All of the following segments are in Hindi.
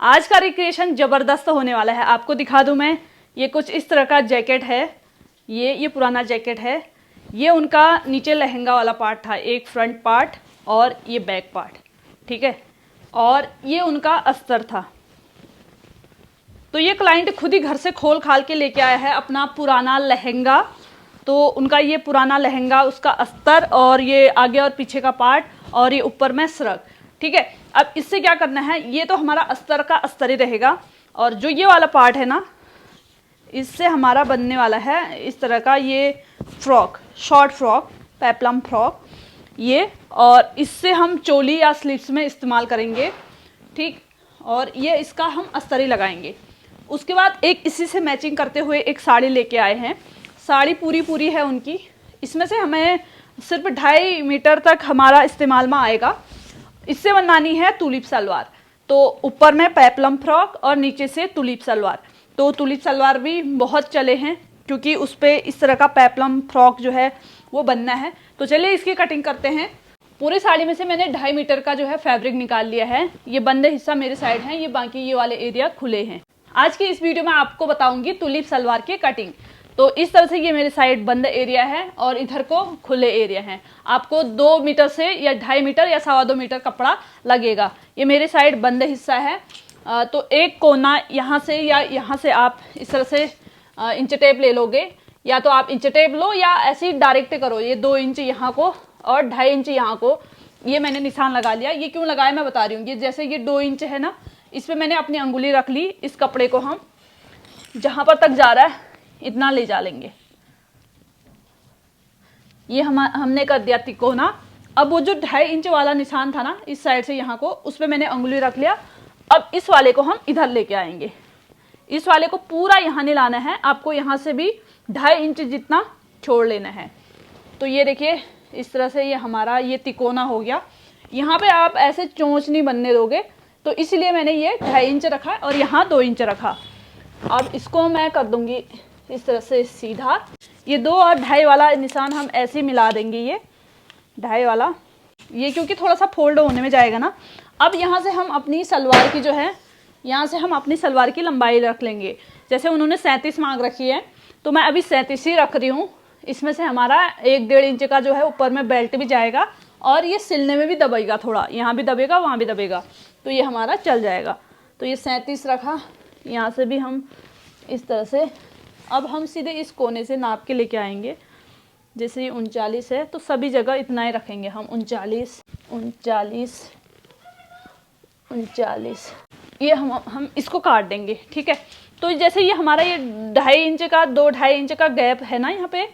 आज का रिक्रिएशन ज़बरदस्त होने वाला है। आपको दिखा दूं मैं, ये कुछ इस तरह का जैकेट है। ये पुराना जैकेट है। ये उनका नीचे लहंगा वाला पार्ट था, एक फ्रंट पार्ट और ये बैक पार्ट, ठीक है। और ये उनका अस्तर था। तो ये क्लाइंट खुद ही घर से खोल खाल के लेके आया है अपना पुराना लहंगा। तो उनका ये पुराना लहंगा, उसका अस्तर और ये आगे और पीछे का पार्ट और ये ऊपर में श्रग, ठीक है। अब इससे क्या करना है, ये तो हमारा अस्तर का अस्तर ही रहेगा और जो ये वाला पार्ट है ना, इससे हमारा बनने वाला है इस तरह का ये frock, short frock, peplum frock ये। और इससे हम चोली या स्लीव्स में इस्तेमाल करेंगे, ठीक। और ये इसका हम अस्तर ही लगाएंगे। उसके बाद एक इसी से मैचिंग करते हुए एक साड़ी लेके आए हैं। साड़ी पूरी है उनकी। इसमें से हमें सिर्फ 2.5 मीटर तक हमारा इस्तेमाल में आएगा। इससे बनानी है तुलिप सलवार। तो ऊपर में पेप्लम फ्रॉक और नीचे से तुलिप सलवार। तो तुलिप सलवार भी बहुत चले हैं क्योंकि उस पर इस तरह का पेप्लम फ्रॉक जो है वो बनना है। तो चलिए इसकी कटिंग करते हैं। पूरी साड़ी में से मैंने 2.5 मीटर का जो है फैब्रिक निकाल लिया है। ये बंद हिस्सा मेरे साइड है, ये बाकी ये वाले एरिया खुले हैं। आज की इस वीडियो में आपको बताऊंगी तुलिप सलवार की कटिंग। तो इस तरह से ये मेरे साइड बंद एरिया है और इधर को खुले एरिया है। आपको 2 मीटर से या 2.5 मीटर या 2.25 मीटर कपड़ा लगेगा। ये मेरे साइड बंद हिस्सा है। तो एक कोना यहाँ से या यहाँ से आप इस तरह से इंच टेप ले लोगे, या तो आप इंच टेप लो या ऐसे ही डायरेक्ट करो। ये 2 इंच यहाँ को और 2.5 इंच यहाँ को, ये मैंने निशान लगा लिया। ये क्यों लगाया मैं बता रही हूँ। ये जैसे ये 2 इंच है ना, इस पर मैंने अपनी अंगुली रख ली। इस कपड़े को हम जहाँ पर तक जा रहा है इतना ले जा लेंगे। ये हमने कर दिया तिकोना। अब वो जो 2.5 इंच वाला निशान था ना इस साइड से यहाँ को, उस पर मैंने अंगुली रख लिया। अब इस वाले को हम इधर लेके आएंगे। इस वाले को पूरा यहाँ नहीं लाना है, आपको यहाँ से भी 2.5 इंच जितना छोड़ लेना है। तो ये देखिए इस तरह से ये हमारा ये तिकोना हो गया। यहाँ पे आप ऐसे चोंच नहीं बनने दोगे, तो इसलिए मैंने ये 2.5 इंच रखा और यहाँ 2 इंच रखा। अब इसको मैं कर दूंगी इस तरह से सीधा। ये 2 और 2.5 वाला निशान हम ऐसे ही मिला देंगे। ये 2.5 वाला, ये क्योंकि थोड़ा सा फोल्ड होने में जाएगा ना। अब यहाँ से हम अपनी सलवार की जो है, यहाँ से हम अपनी सलवार की लंबाई रख लेंगे। जैसे उन्होंने 37 मांग रखी है, तो मैं अभी 37 ही रख रही हूँ। इसमें से हमारा 1-1.5 इंच का जो है ऊपर में बेल्ट भी जाएगा और ये सिलने में भी दबेगा, थोड़ा यहाँ भी दबेगा वहाँ भी दबेगा, तो ये हमारा चल जाएगा। तो ये 37 रखा। यहाँ से भी हम इस तरह से, अब हम सीधे इस कोने से नाप के लेके आएंगे। जैसे ये 39 है तो सभी जगह इतना ही रखेंगे हम, 39, 39, 39। ये हम इसको काट देंगे, ठीक है। तो जैसे ये हमारा ये 2.5 इंच का 2-2.5 इंच का गैप है ना यहाँ पे,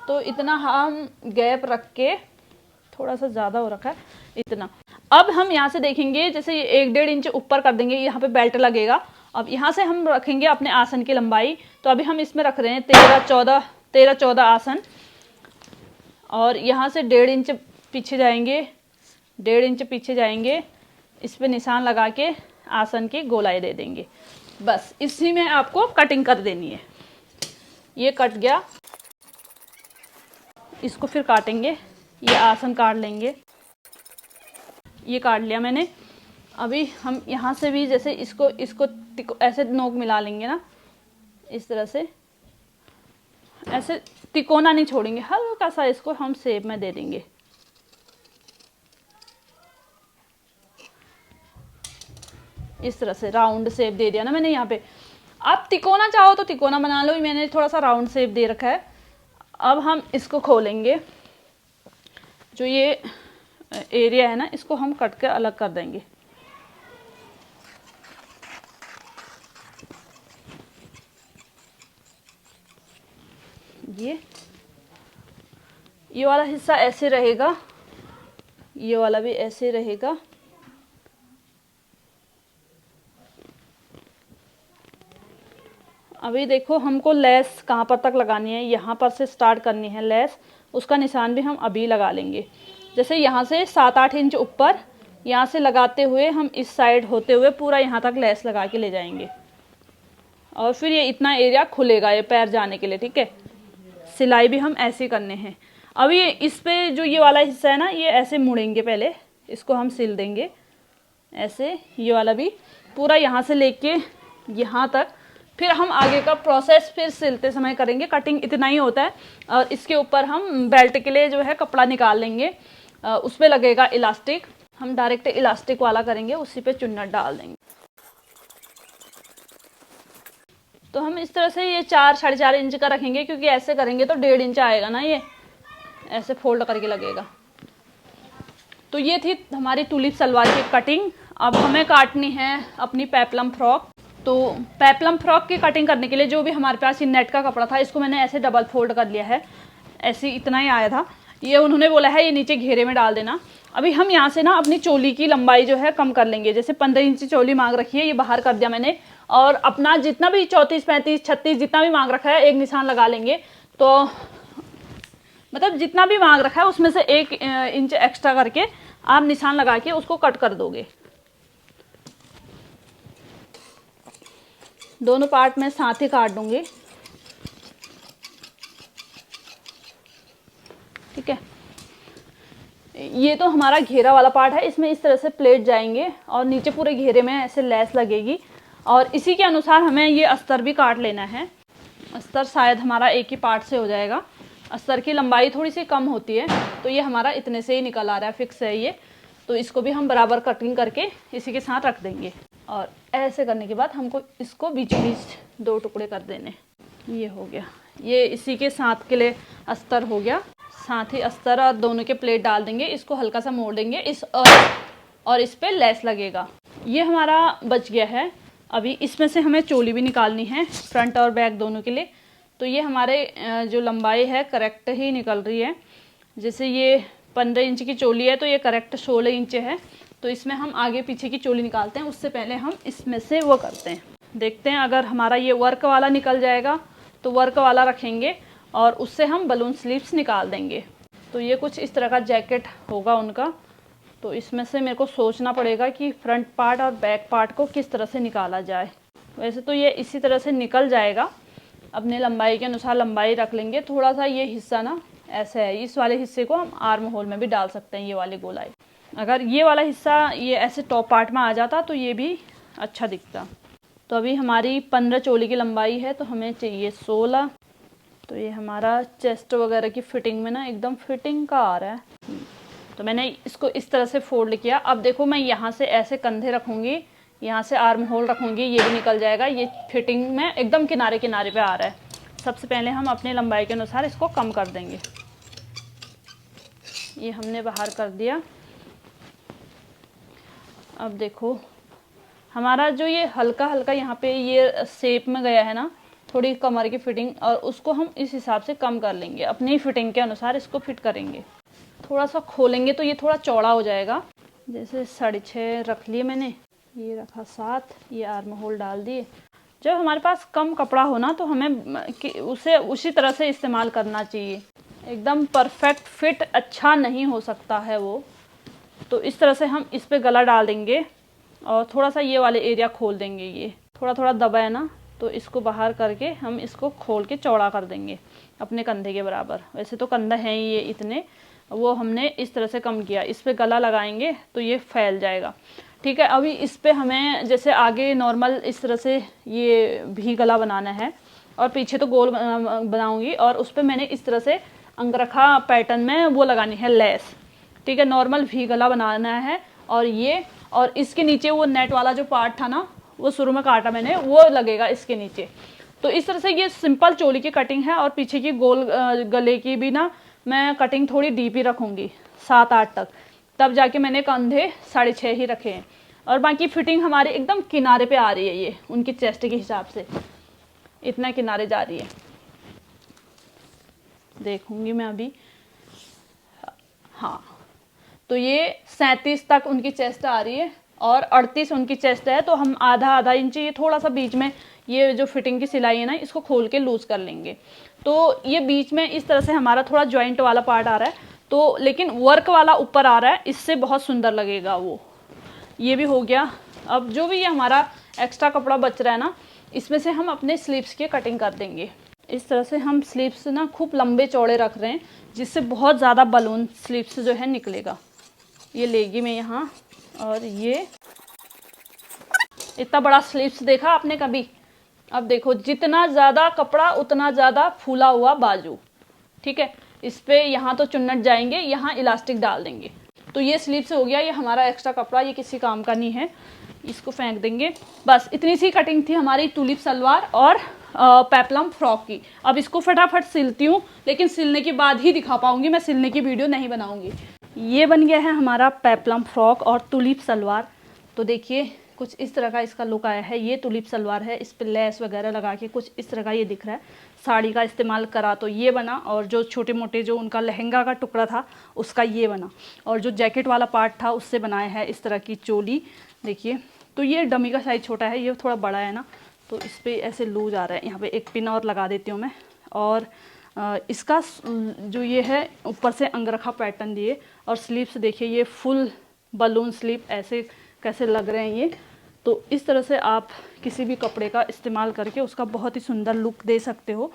तो इतना हम गैप रख के, थोड़ा सा ज़्यादा हो रखा है इतना। अब हम यहाँ से देखेंगे, जैसे ये 1-1.5 इंच ऊपर कर देंगे, यहाँ पे बेल्ट लगेगा। अब यहाँ से हम रखेंगे अपने आसन की लंबाई। तो अभी हम इसमें रख रहे हैं 13-14 आसन। और यहाँ से 1.5 इंच पीछे जाएंगे, 1.5 इंच पीछे जाएंगे। इस पे निशान लगा के आसन की गोलाई दे देंगे। बस इसी में आपको कटिंग कर देनी है। ये कट गया, इसको फिर काटेंगे। ये आसन काट लेंगे, ये काट लिया मैंने। अभी हम यहाँ से भी जैसे इसको ऐसे नोक मिला लेंगे ना, इस तरह से। ऐसे तिकोना नहीं छोड़ेंगे, हल्का सा इसको हम शेप में दे देंगे। इस तरह से राउंड शेप दे दिया ना मैंने यहाँ पे। आप तिकोना चाहो तो तिकोना बना लो, मैंने थोड़ा सा राउंड शेप दे रखा है। अब हम इसको खोलेंगे। जो ये एरिया है ना, इसको हम कट के अलग कर देंगे। ये वाला हिस्सा ऐसे रहेगा, ये वाला भी ऐसे रहेगा। अभी देखो हमको लेस कहाँ पर तक लगानी है, यहाँ पर से स्टार्ट करनी है लेस। उसका निशान भी हम अभी लगा लेंगे। जैसे यहाँ से 7-8 इंच ऊपर, यहाँ से लगाते हुए हम इस साइड होते हुए पूरा यहाँ तक लेस लगा के ले जाएंगे। और फिर ये इतना एरिया खुलेगा ये पैर जाने के लिए, ठीक है। सिलाई भी हम ऐसे करने हैं। अभी इस पे जो ये वाला हिस्सा है ना, ये ऐसे मुड़ेंगे, पहले इसको हम सिल देंगे ऐसे। ये वाला भी पूरा यहाँ से लेके यहाँ तक। फिर हम आगे का प्रोसेस फिर सिलते समय करेंगे। कटिंग इतना ही होता है। और इसके ऊपर हम बेल्ट के लिए जो है कपड़ा निकाल लेंगे, उस पर लगेगा इलास्टिक। हम डायरेक्ट इलास्टिक वाला करेंगे, उसी पे चुन्नट डाल देंगे। तो हम इस तरह से ये 4-4.5 इंच का रखेंगे, क्योंकि ऐसे करेंगे तो 1.5 इंच आएगा ना, ये ऐसे फोल्ड करके लगेगा। तो ये थी हमारी टूलिप सलवार की कटिंग। अब हमें काटनी है अपनी पेपलम फ्रॉक। तो पेपलम फ्रॉक की कटिंग करने के लिए जो भी हमारे पास ये नेट का कपड़ा था, इसको मैंने ऐसे डबल फोल्ड कर लिया है। ऐसे इतना ही आया था। ये उन्होंने बोला है ये नीचे घेरे में डाल देना। अभी हम यहाँ से ना अपनी चोली की लंबाई जो है कम कर लेंगे। जैसे 15 इंच चोली मांग रखी है, ये बाहर कर दिया मैंने। और अपना जितना भी 34, 35, 36 जितना भी मांग रखा है, एक निशान लगा लेंगे। तो मतलब जितना भी मांग रखा है उसमें से 1 इंच एक्स्ट्रा करके आप निशान लगा के उसको कट कर दोगे। दोनों पार्ट में साथ ही काट दूंगी। ठीक है, ये तो हमारा घेरा वाला पार्ट है। इसमें इस तरह से प्लेट जाएंगे और नीचे पूरे घेरे में ऐसे लेस लगेगी। और इसी के अनुसार हमें ये अस्तर भी काट लेना है। अस्तर शायद हमारा एक ही पार्ट से हो जाएगा। अस्तर की लंबाई थोड़ी सी कम होती है, तो ये हमारा इतने से ही निकल आ रहा है, फिक्स है ये। तो इसको भी हम बराबर कटिंग करके इसी के साथ रख देंगे। और ऐसे करने के बाद हमको इसको बीचों बीच 2 टुकड़े कर देने। ये हो गया, ये इसी के साथ के लिए अस्तर हो गया। साथ ही अस्तर और दोनों के प्लेट डाल देंगे। इसको हल्का सा मोड़ देंगे और इस पे लेस लगेगा। ये हमारा बच गया है। अभी इसमें से हमें चोली भी निकालनी है, फ्रंट और बैक दोनों के लिए। तो ये हमारे जो लंबाई है करेक्ट ही निकल रही है। जैसे ये 15 इंच की चोली है, तो ये करेक्ट 16 इंच है। तो इसमें हम आगे पीछे की चोली निकालते हैं, उससे पहले हम इसमें से वो करते हैं। देखते हैं अगर हमारा ये वर्क वाला निकल जाएगा तो वर्क वाला रखेंगे और उससे हम बलून स्लीव्स निकाल देंगे। तो ये कुछ इस तरह का जैकेट होगा उनका। तो इसमें से मेरे को सोचना पड़ेगा कि फ्रंट पार्ट और बैक पार्ट को किस तरह से निकाला जाए। वैसे तो ये इसी तरह से निकल जाएगा। अपने लंबाई के अनुसार लंबाई रख लेंगे। थोड़ा सा ये हिस्सा ना ऐसे है, इस वाले हिस्से को हम आर्म होल में भी डाल सकते हैं, ये वाली गोलाई। अगर ये वाला हिस्सा ये ऐसे टॉप पार्ट में आ जाता तो ये भी अच्छा दिखता। तो अभी हमारी 15 चोली की लंबाई है, तो हमें चाहिए 16। तो ये हमारा चेस्ट वगैरह की फिटिंग में ना एकदम फिटिंग का आ रहा है। तो मैंने इसको इस तरह से फोल्ड किया। अब देखो मैं यहाँ से ऐसे कंधे रखूँगी, यहाँ से आर्म होल रखूँगी, ये भी निकल जाएगा। ये फिटिंग में एकदम किनारे किनारे पे आ रहा है। सबसे पहले हम अपने लंबाई के अनुसार इसको कम कर देंगे। ये हमने बाहर कर दिया। अब देखो हमारा जो ये हल्का हल्का यहाँ पे ये शेप में गया है ना, थोड़ी कमर की फिटिंग, और उसको हम इस हिसाब से कम कर लेंगे। अपनी फिटिंग के अनुसार इसको फिट करेंगे। थोड़ा सा खोलेंगे तो ये थोड़ा चौड़ा हो जाएगा। जैसे 6.5 रख लिए मैंने, ये रखा 7, ये आर्म होल डाल दिए। जब हमारे पास कम कपड़ा हो ना, तो हमें उसे उसी तरह से इस्तेमाल करना चाहिए। एकदम परफेक्ट फिट अच्छा नहीं हो सकता है वो। तो इस तरह से हम इस पे गला डाल देंगे और थोड़ा सा ये वाले एरिया खोल देंगे। ये थोड़ा थोड़ा दबा है ना, तो इसको बाहर करके हम इसको खोल के चौड़ा कर देंगे अपने कंधे के बराबर। वैसे तो कंधा है ही ये इतने, वो हमने इस तरह से कम किया। इस पे गला लगाएंगे तो ये फैल जाएगा। ठीक है, अभी इस पे हमें जैसे आगे नॉर्मल इस तरह से ये भी गला बनाना है और पीछे तो गोल बनाऊंगी। और उस पर मैंने इस तरह से अंगरखा पैटर्न में वो लगानी है लेस। ठीक है, नॉर्मल भी गला बनाना है। और इसके नीचे वो नेट वाला जो पार्ट था ना, वो शुरू में काटा मैंने, वो लगेगा इसके नीचे। तो इस तरह से ये सिंपल चोली की कटिंग है। और पीछे की गोल गले की भी ना मैं कटिंग थोड़ी डीप ही रखूँगी, 7-8 तक। तब जाके मैंने कंधे 6.5 ही रखे हैं। और बाकी फिटिंग हमारी एकदम किनारे पे आ रही है। ये उनकी चेस्ट के हिसाब से इतना किनारे जा रही है। देखूंगी मैं अभी। हाँ, तो ये 37 तक उनकी चेस्ट आ रही है और 38 उनकी चेस्ट है। तो हम आधा इंच ये थोड़ा सा बीच में ये जो फिटिंग की सिलाई है ना, इसको खोल के लूज कर लेंगे। तो ये बीच में इस तरह से हमारा थोड़ा जॉइंट वाला पार्ट आ रहा है। तो लेकिन वर्क वाला ऊपर आ रहा है, इससे बहुत सुंदर लगेगा वो। ये भी हो गया। अब जो भी ये हमारा एक्स्ट्रा कपड़ा बच रहा है ना, इसमें से हम अपने स्लीव्स की कटिंग कर देंगे। इस तरह से हम स्लीव्स ना खूब लंबे चौड़े रख रहे हैं, जिससे बहुत ज़्यादा बलून स्लीव्स जो है निकलेगा। ये लेगी मैं यहाँ, और ये इतना बड़ा स्लीव्स देखा आपने कभी? अब देखो जितना ज़्यादा कपड़ा उतना ज़्यादा फूला हुआ बाजू, ठीक है। इस पे यहाँ तो चुन्नट जाएंगे, यहाँ इलास्टिक डाल देंगे। तो ये स्लीव्स हो गया, ये हमारा एक्स्ट्रा कपड़ा, ये किसी काम का नहीं है, इसको फेंक देंगे। बस इतनी सी कटिंग थी हमारी टूलिप सलवार और पेप्लम फ्रॉक की। अब इसको फटाफट सिलती हूँ, लेकिन सिलने के बाद ही दिखा पाऊंगी, मैं सिलने की वीडियो नहीं बनाऊंगी। ये बन गया है हमारा पेप्लम फ्रॉक और टूलिप सलवार। तो देखिए कुछ इस तरह का इसका लुक आया है। ये टूलिप सलवार है, इस पर लेस वगैरह लगा के कुछ इस तरह का ये दिख रहा है। साड़ी का इस्तेमाल करा तो ये बना, और जो छोटे मोटे जो उनका लहंगा का टुकड़ा था उसका ये बना, और जो जैकेट वाला पार्ट था उससे बनाया है इस तरह की चोली। देखिए तो ये डमी का साइज़ छोटा है, ये थोड़ा बड़ा है ना, तो इस पर ऐसे लूज आ रहा है। यहाँ पे एक पिन और लगा देती हूँ मैं। और इसका जो ये है ऊपर से अंगरखा पैटर्न दिए, और स्लीव्स देखिए ये फुल बलून स्लीव ऐसे कैसे लग रहे हैं ये। तो इस तरह से आप किसी भी कपड़े का इस्तेमाल करके उसका बहुत ही सुंदर लुक दे सकते हो।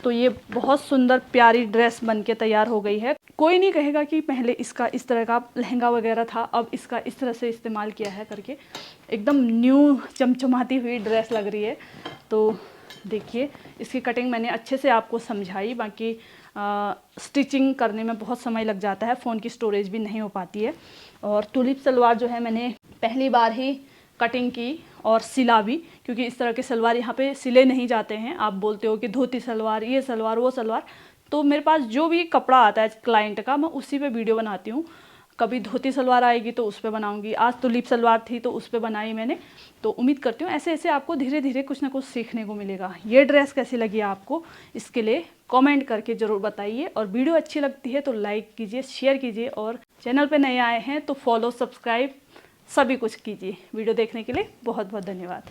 तो ये बहुत सुंदर प्यारी ड्रेस बनके तैयार हो गई है। कोई नहीं कहेगा कि पहले इसका इस तरह का लहंगा वगैरह था, अब इसका इस तरह से इस्तेमाल किया है करके। एकदम न्यू चमचमाती हुई ड्रेस लग रही है। तो देखिए इसकी कटिंग मैंने अच्छे से आपको समझाई, बाकी स्टिचिंग करने में बहुत समय लग जाता है, फ़ोन की स्टोरेज भी नहीं हो पाती है। और टूलिप सलवार जो है मैंने पहली बार ही कटिंग की और सिला भी, क्योंकि इस तरह के सलवार यहाँ पे सिले नहीं जाते हैं। आप बोलते हो कि धोती सलवार, ये सलवार, वो सलवार, तो मेरे पास जो भी कपड़ा आता है क्लाइंट का मैं उसी पे वीडियो बनाती हूँ। कभी धोती सलवार आएगी तो उस पर बनाऊंगी, आज टूलिप सलवार थी तो उस पर बनाई मैंने। तो उम्मीद करती हूँ ऐसे ऐसे आपको धीरे धीरे कुछ ना कुछ सीखने को मिलेगा। ये ड्रेस कैसी लगी आपको, इसके लिए कमेंट करके ज़रूर बताइए। और वीडियो अच्छी लगती है तो लाइक कीजिए, शेयर कीजिए, और चैनल पे नए आए हैं तो फॉलो, सब्सक्राइब सभी कुछ कीजिए। वीडियो देखने के लिए बहुत बहुत धन्यवाद।